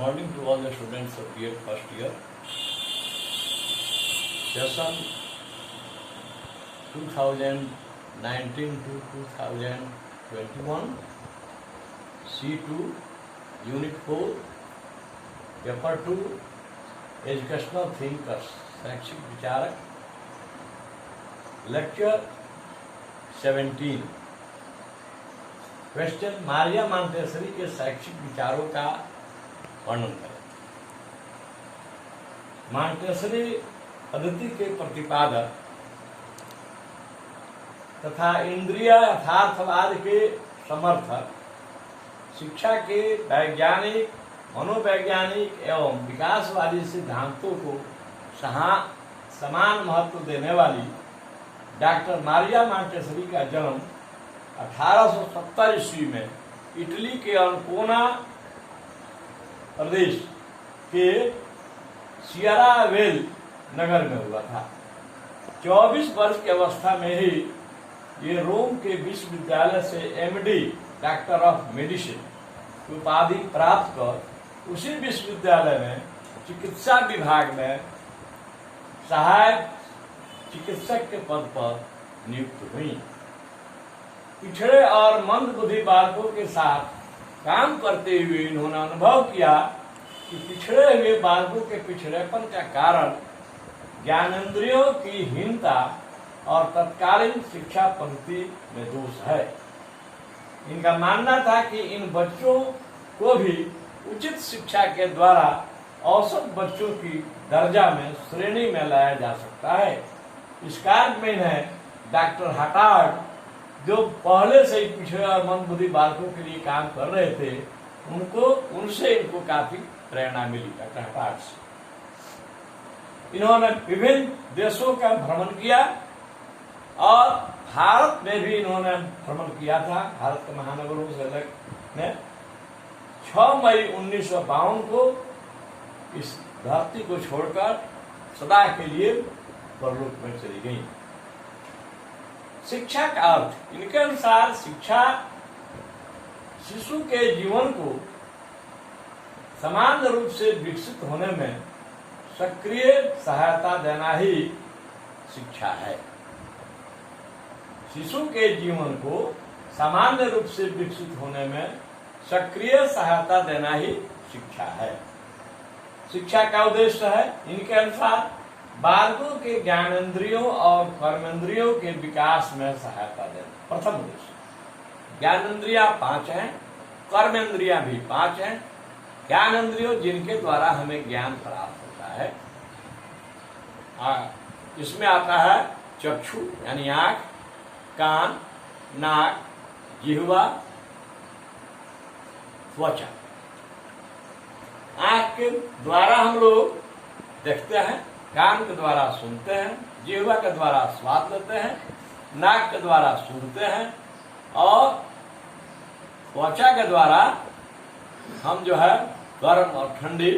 morning to all the students of year first year. Session 2019 to 2021, C2, Unit 4, Paper 2, Educational Thinkers, शैक्षिक विचारक, Lecture 17. Question, Maria Montessori के शैक्षिक विचारों का वर्णन करें। मॉन्टेसरी पद्धति के प्रतिपादक तथा इंद्रिय यथार्थवाद के समर्थक, शिक्षा के वैज्ञानिक, मनोवैज्ञानिक एवं विकासवादी सिद्धांतों को समान महत्व देने वाली डॉक्टर मारिया मॉन्टेसरी का जन्म 1870 ईस्वी में इटली के अंकोना प्रदेश के सियरावेल नगर में हुआ था। 24 वर्ष की अवस्था में ही ये रोम के विश्वविद्यालय से एमडी, डॉक्टर ऑफ मेडिसिन की उपाधि प्राप्त कर उसी विश्वविद्यालय में चिकित्सा विभाग में सहायक चिकित्सक के पद पर नियुक्त हुई। पिछड़े और मंद बुद्धि बालकों के साथ काम करते हुए इन्होंने अनुभव किया कि पिछड़े हुए बालकों के पिछड़ेपन का कारण ज्ञानेंद्रियों की हीनता और तत्कालीन शिक्षा पद्धति में दोष है। इनका मानना था कि इन बच्चों को भी उचित शिक्षा के द्वारा औसत बच्चों की दर्जा में श्रेणी में लाया जा सकता है। इस कार्य में इन्हें डॉक्टर हटार्ड, जो पहले से ही पिछड़े और मंद बुद्धि बालकों के लिए काम कर रहे थे, उनसे इनको काफी प्रेरणा मिली। डॉक्टर हटार्ड से इन्होंने विभिन्न देशों का भ्रमण किया और भारत में भी इन्होंने भ्रमण किया था। भारत के महानगरों से ने 6 मई 1952 को इस धरती को छोड़कर सदा के लिए परलोक में चली गई। शिक्षा का अर्थ, इनके अनुसार शिक्षा शिशु के जीवन को समान रूप से विकसित होने में सक्रिय सहायता देना ही शिक्षा है। शिशु के जीवन को सामान्य रूप से विकसित होने में सक्रिय सहायता देना ही शिक्षा है। शिक्षा का उद्देश्य है, इनके अनुसार, बालकों के ज्ञानेंद्रियों और कर्मेंद्रियों के विकास में सहायता देना। प्रथम उद्देश्य, ज्ञानेंद्रियां 5 हैं, कर्मेंद्रियां भी 5 हैं। ज्ञानेंद्रियों जिनके द्वारा हमें ज्ञान प्राप्त होता है, इसमें आता है चक्षु यानी आंख, कान, नाक, जिह्वा, त्वचा। आंख के द्वारा हम लोग देखते हैं, कान के द्वारा सुनते हैं, जिह्वा के द्वारा स्वाद लेते हैं, नाक के द्वारा सूंघते हैं और त्वचा के द्वारा हम जो है गर्म और ठंडी,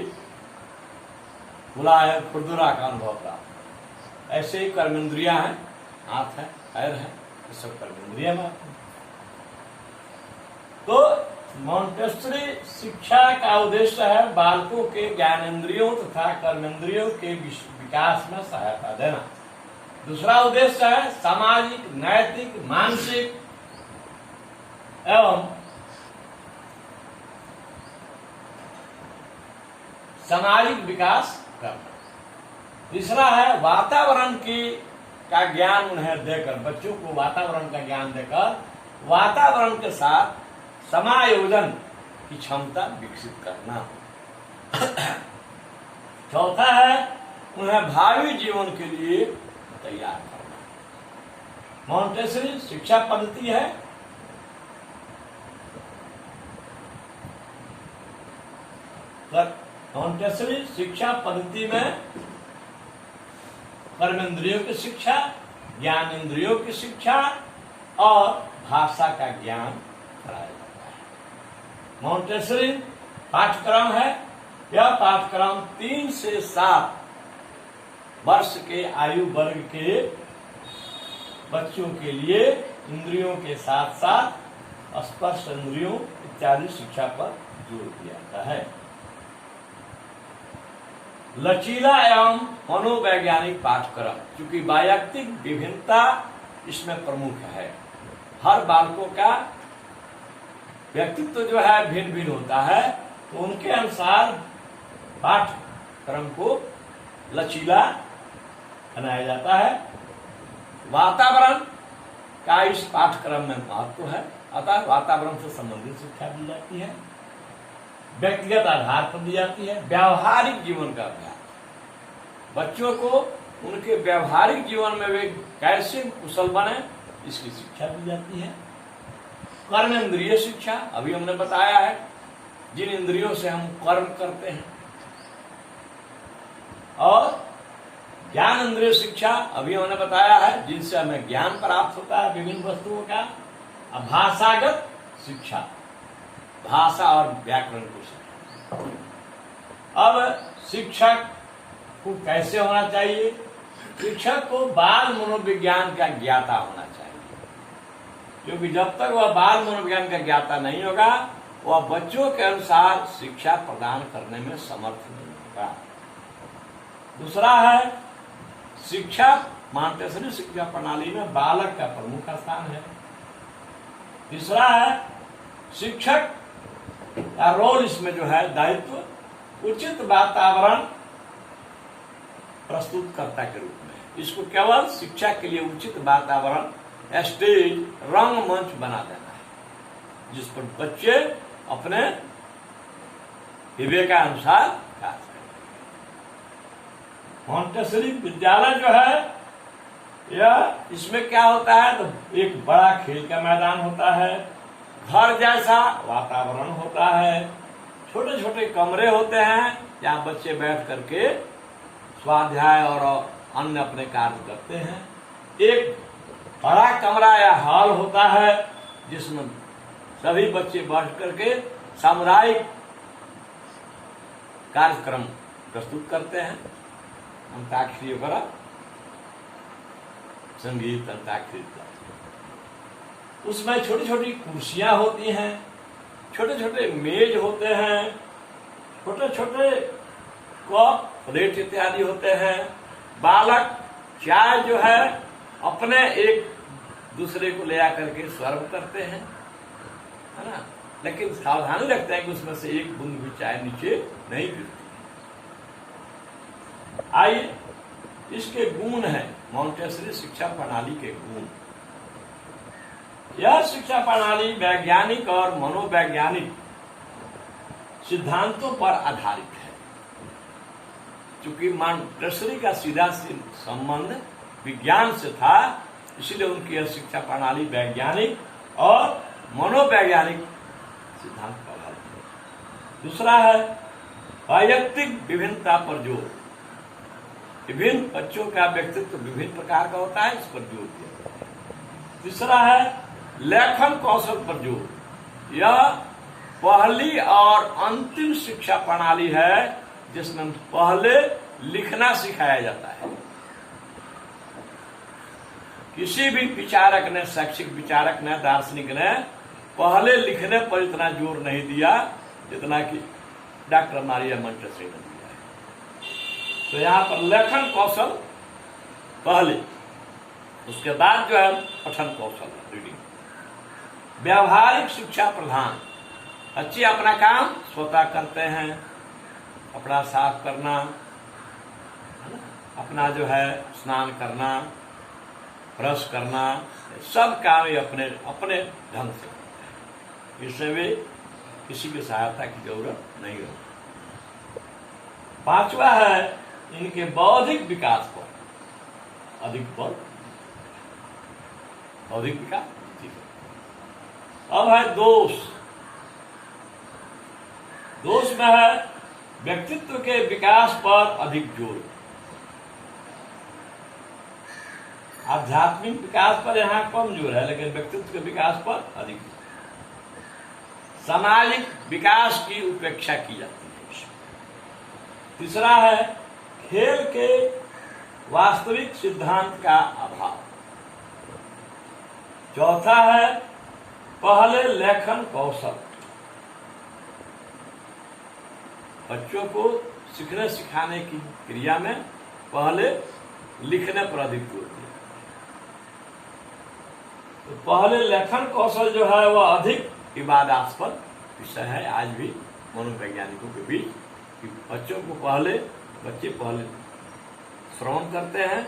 मुलायम, खुरदुरा का अनुभव प्राप्त। ऐसे ही कर्मेंद्रियां हैं, हाथ है, पैर है, ये सब कर्मेंद्रियां में आते हैं। तो मॉन्टेसरी शिक्षा का उद्देश्य है बालकों के ज्ञानेंद्रियों तथा कर्मेंद्रियों के विकास में सहायता देना। दूसरा उद्देश्य है सामाजिक, नैतिक, मानसिक एवं सामाजिक विकास करना। तीसरा है वातावरण का ज्ञान उन्हें देकर, बच्चों को वातावरण का ज्ञान देकर वातावरण के साथ समायोजन की क्षमता विकसित करना। चौथा है उन्हें भावी जीवन के लिए तैयार करना। मॉन्टेसरी शिक्षा पद्धति है मॉन्टेसरी शिक्षा पद्धति में कर्मेंद्रियों की शिक्षा, ज्ञानेंद्रियों की शिक्षा और भाषा का ज्ञान कराया जाता है। मॉन्टेसरी पाठ्यक्रम है। यह पाठ्यक्रम 3 से 7 वर्ष के आयु वर्ग के बच्चों के लिए इंद्रियों के साथ साथ स्पर्श इंद्रियों इत्यादि शिक्षा पर जोर दिया जाता है। लचीला एवं मनोवैज्ञानिक पाठ्यक्रम, क्योंकि वैयक्तिक विभिन्नता इसमें प्रमुख है। हर बालकों का व्यक्तित्व जो है भिन्न भिन्न होता है, तो उनके अनुसार पाठ्यक्रम को लचीला बनाया जाता है। वातावरण का इस पाठ्यक्रम में महत्व है, अतः वातावरण से संबंधित शिक्षा दी जाती है। व्यक्तिगत आधार पर दी जाती है। व्यावहारिक जीवन का अभ्यास, बच्चों को उनके व्यावहारिक जीवन में वे कैसे कुशल बने इसकी शिक्षा दी जाती है। कर्मेंद्रिय शिक्षा, अभी हमने बताया है जिन इंद्रियों से हम कर्म करते हैं। और ज्ञान इंद्रिय शिक्षा, अभी हमने बताया है जिनसे हमें ज्ञान प्राप्त होता है विभिन्न वस्तुओं का। भाषागत शिक्षा, भाषा और व्याकरण को शिक्षा। अब शिक्षक को कैसे होना चाहिए? शिक्षक को बाल मनोविज्ञान का ज्ञाता होना चाहिए, क्योंकि जब तक वह बाल मनोविज्ञान का ज्ञाता नहीं होगा वह बच्चों के अनुसार शिक्षा प्रदान करने में समर्थ नहीं होगा। दूसरा है शिक्षा, मॉन्टेसरी शिक्षा प्रणाली में बालक का प्रमुख स्थान है। तीसरा है शिक्षक का रोल इसमें जो है दायित्व, उचित वातावरण प्रस्तुतकर्ता के रूप में। इसको केवल शिक्षा के लिए उचित वातावरण, स्टेज, रंगमंच बना देना है, जिस पर बच्चे अपने विवेकानुसार कार्य करें। मॉन्टेसरी विद्यालय जो है यह, इसमें क्या होता है तो एक बड़ा खेल का मैदान होता है, घर जैसा वातावरण होता है, छोटे छोटे कमरे होते हैं जहाँ बच्चे बैठ करके स्वाध्याय और अन्य अपने कार्य करते हैं। एक बड़ा कमरा या हॉल होता है जिसमें सभी बच्चे बैठ करके सामुदायिक कार्यक्रम प्रस्तुत करते हैं, अंताक्षरी वगैरह, संगीत, अंताक्षरी। उसमें छोटी छोटी कुर्सियां होती हैं, छोटे छोटे मेज होते हैं, छोटे छोटे कप, प्लेट इत्यादि होते हैं। बालक चाय जो है अपने एक दूसरे को ले आकर के सर्व करते हैं, है ना, लेकिन सावधानी रखते हैं कि उसमें से एक बूंद भी चाय नीचे नहीं गिरती। आइए, इसके गुण हैं, मॉन्टेसरी शिक्षा प्रणाली के गुण। यह शिक्षा प्रणाली वैज्ञानिक और मनोवैज्ञानिक सिद्धांतों पर आधारित है। चूंकि मॉन्टेसरी का सीधा संबंध विज्ञान से था, इसीलिए उनकी यह शिक्षा प्रणाली वैज्ञानिक और मनोवैज्ञानिक सिद्धांत पर आधारित है। दूसरा है वैयक्तिक विभिन्नता पर जोर। विभिन्न बच्चों का व्यक्तित्व विभिन्न प्रकार का होता है, इस पर जोर दिया। तीसरा है लेखन कौशल पर जोर। यह पहली और अंतिम शिक्षा प्रणाली है जिसमें पहले लिखना सिखाया जाता है। किसी भी विचारक ने, शैक्षिक विचारक ने, दार्शनिक ने पहले लिखने पर इतना जोर नहीं दिया जितना कि डॉक्टर मारिया मॉन्टेसरी ने दिया है। तो यहाँ पर लेखन कौशल पहले, उसके बाद जो है पठन कौशल, रीडिंग। व्यावहारिक शिक्षा प्रधान, बच्चे अपना काम स्वतः करते हैं, कपड़ा साफ करना, अपना जो है स्नान करना, ब्रश करना, सब काम ये अपने अपने ढंग से करते हैं। इसमें भी किसी की सहायता की जरूरत नहीं होती। पांचवा है इनके बौद्धिक विकास पर अधिक बल, बौद्धिक विकास। ठीक है, अब है दोष। दोष में है व्यक्तित्व के विकास पर अधिक जोर। आध्यात्मिक विकास पर यहाँ कम जोर है, लेकिन व्यक्तित्व के विकास पर अधिक। सामाजिक विकास की उपेक्षा की जाती है। तीसरा है खेल के वास्तविक सिद्धांत का अभाव। चौथा है पहले लेखन कौशल, बच्चों को सीखने सिखाने की क्रिया में पहले लिखने पर अधिक जोर दिया। तो पहले लेखन कौशल जो है वह अधिक विवादास्पद विषय है आज भी मनोवैज्ञानिकों के बीच, कि बच्चों को बच्चे पहले श्रवण करते हैं,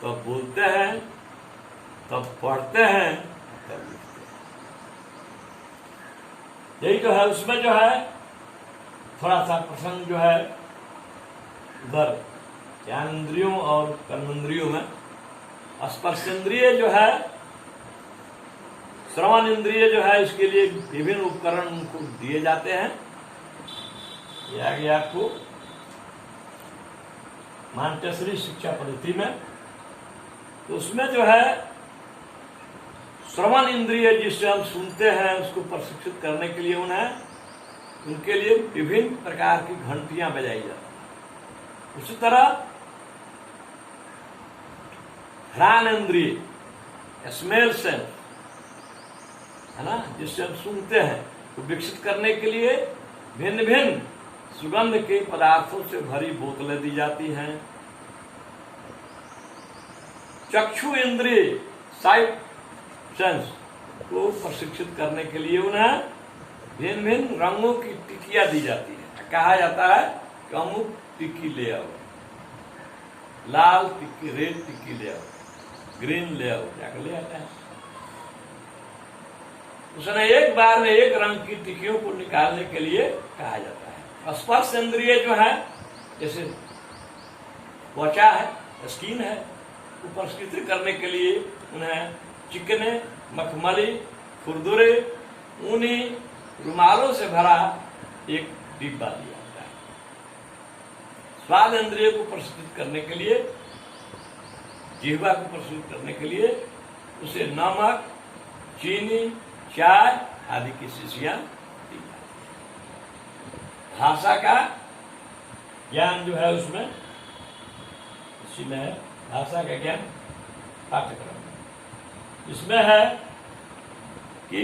तब बोलते हैं, तब पढ़ते हैं, तब लिखते हैं। यही तो है। उसमें जो है थोड़ा सा प्रसंग जो है उधर ज्ञानेंद्रियों और कर्मेंद्रियों में, स्पर्शेंद्रिय जो है, श्रवण इंद्रिय जो है, इसके लिए विभिन्न उपकरण उनको दिए जाते हैं। ये आगे आपको मांटेसरी शिक्षा पद्धति में, तो उसमें जो है श्रवण इंद्रिय जिससे हम सुनते हैं उसको प्रशिक्षित करने के लिए उनके लिए विभिन्न प्रकार की घंटियां बजाई जाती हैं। उसी तरह घ्राण इंद्रिय, स्मेल सेंस है ना, जिससे हम सुनते हैं, तो विकसित करने के लिए भिन्न भिन्न सुगंध के पदार्थों से भरी बोतलें दी जाती हैं। चक्षु इंद्रिय, साइट सेंस को प्रशिक्षित करने के लिए उन्हें भिन्न भिन्न रंगों की टिकिया दी जाती है। कहा जाता है कि अमुक टिक्की ले आओ, लाल टिक्की, रेड टिक्की ले आओ, ग्रीन ले आओ, जाकर ले आता है। उसने एक बार में एक रंग की टिक्कियों को निकालने के लिए कहा जाता है। स्पर्श इंद्रिय जो है, जैसे त्वचा है, स्किन है, को प्रशिक्षित करने के लिए उन्हें चिकने, मखमली, खुरदुरे, ऊनी रुमालों से भरा एक डिब्बा दिया जाता है। स्वाद इंद्रिय को प्रशिक्षित करने के लिए, जिह्वा को प्रशिक्षित करने के लिए उसे नमक, चीनी, चाय आदि की शीशियां दी जाती है। भाषा का ज्ञान जो है उसमें इसी में है, भाषा का ज्ञान पाठ्यक्रम। इसमें है कि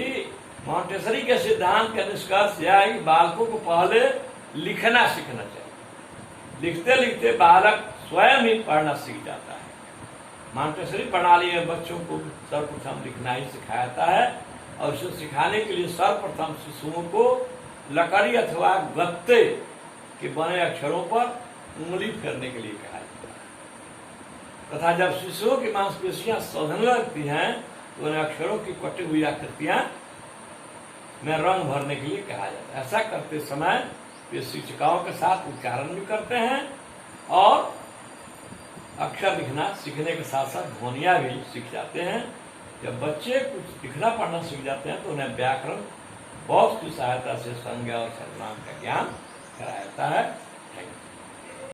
मॉन्टेसरी के सिद्धांत का निष्कर्ष यह है कि बालकों को पहले लिखना सीखना चाहिए। लिखते लिखते बालक स्वयं ही पढ़ना सीख जाता है। मॉन्टेसरी प्रणाली में बच्चों को सर्वप्रथम लिखना ही सिखाया जाता है, और इसे सिखाने के लिए सर्वप्रथम शिशुओं को लकड़ी अथवा गत्ते के बने अक्षरों पर उंगली फेरने के लिए कहा जाता है, तथा जब शिशुओं की मांसपेशियां सधने लगती हैं तो उन्हें अक्षरों की कटी हुई आकृतियां में रंग भरने के लिए कहा जाता है। ऐसा करते समय वे शिक्षिकाओं के साथ उच्चारण भी करते हैं और अक्षर लिखना सीखने के साथ साथ ध्वनियां भी सीख जाते हैं। जब बच्चे कुछ लिखना पढ़ना सीख जाते हैं तो उन्हें व्याकरण, बॉक्स की सहायता से संज्ञा और सर्वनाम का ज्ञान कराया जाता है। Thank you.